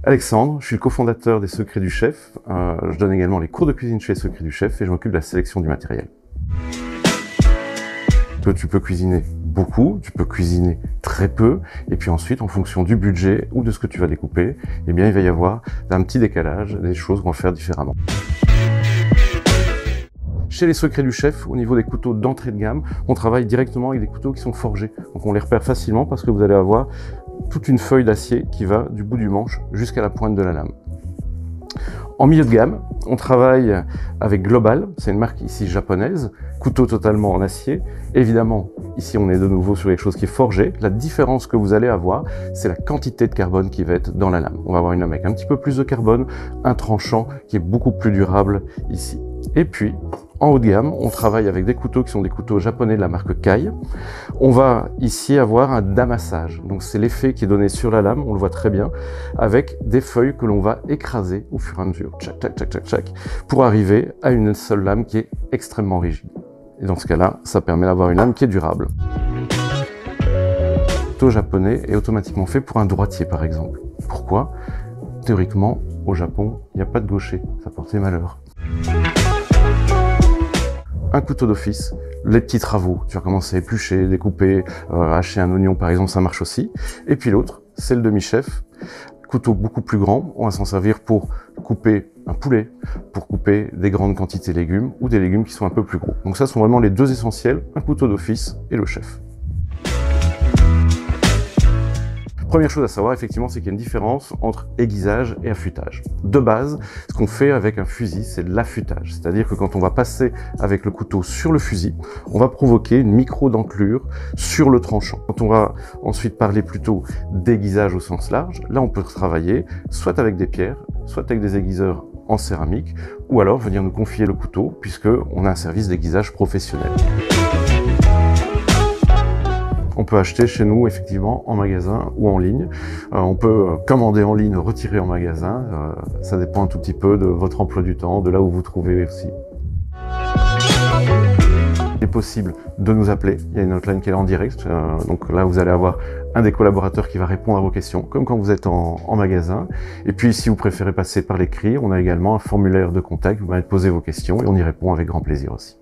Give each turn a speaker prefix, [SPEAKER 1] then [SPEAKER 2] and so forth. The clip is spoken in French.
[SPEAKER 1] Alexandre, je suis le cofondateur des Secrets du Chef. Je donne également les cours de cuisine chez les Secrets du Chef et je m'occupe de la sélection du matériel. Tu peux cuisiner beaucoup, tu peux cuisiner très peu, et puis ensuite, en fonction du budget ou de ce que tu vas découper, eh bien, il va y avoir un petit décalage, des choses qu'on va faire différemment. Chez les Secrets du Chef, au niveau des couteaux d'entrée de gamme, on travaille directement avec des couteaux qui sont forgés. Donc on les repère facilement parce que vous allez avoir toute une feuille d'acier qui va du bout du manche jusqu'à la pointe de la lame. En milieu de gamme, on travaille avec Global, c'est une marque ici japonaise, couteau totalement en acier. Évidemment, ici on est de nouveau sur quelque chose qui est forgé. La différence que vous allez avoir, c'est la quantité de carbone qui va être dans la lame. On va avoir une lame avec un petit peu plus de carbone, un tranchant qui est beaucoup plus durable ici. Et puis, en haut de gamme, on travaille avec des couteaux qui sont des couteaux japonais de la marque Kai. On va ici avoir un damassage. Donc c'est l'effet qui est donné sur la lame, on le voit très bien, avec des feuilles que l'on va écraser au fur et à mesure, tchac, tchac, tchac, tchac, tchac, pour arriver à une seule lame qui est extrêmement rigide. Et dans ce cas-là, ça permet d'avoir une lame qui est durable. Le couteau japonais est automatiquement fait pour un droitier, par exemple. Pourquoi? Théoriquement, au Japon, il n'y a pas de gaucher, ça portait malheur. Un couteau d'office, les petits travaux, tu vas commencer à éplucher, découper, hacher un oignon par exemple, ça marche aussi. Et puis l'autre, c'est le demi-chef, couteau beaucoup plus grand, on va s'en servir pour couper un poulet, pour couper des grandes quantités de légumes ou des légumes qui sont un peu plus gros. Donc ça sont vraiment les deux essentiels, un couteau d'office et le chef. Première chose à savoir, effectivement, c'est qu'il y a une différence entre aiguisage et affûtage. De base, ce qu'on fait avec un fusil, c'est de l'affûtage. C'est-à-dire que quand on va passer avec le couteau sur le fusil, on va provoquer une micro-dentelure sur le tranchant. Quand on va ensuite parler plutôt d'aiguisage au sens large, là on peut travailler soit avec des pierres, soit avec des aiguiseurs en céramique, ou alors venir nous confier le couteau, puisqu'on a un service d'aiguisage professionnel. On peut acheter chez nous, effectivement, en magasin ou en ligne. On peut commander en ligne, retirer en magasin. Ça dépend un tout petit peu de votre emploi du temps, de là où vous trouvez aussi. Il est possible de nous appeler. Il y a une hotline qui est en direct. Donc là, vous allez avoir un des collaborateurs qui va répondre à vos questions, comme quand vous êtes en magasin. Et puis, si vous préférez passer par l'écrit, on a également un formulaire de contact. Vous pouvez poser vos questions et on y répond avec grand plaisir aussi.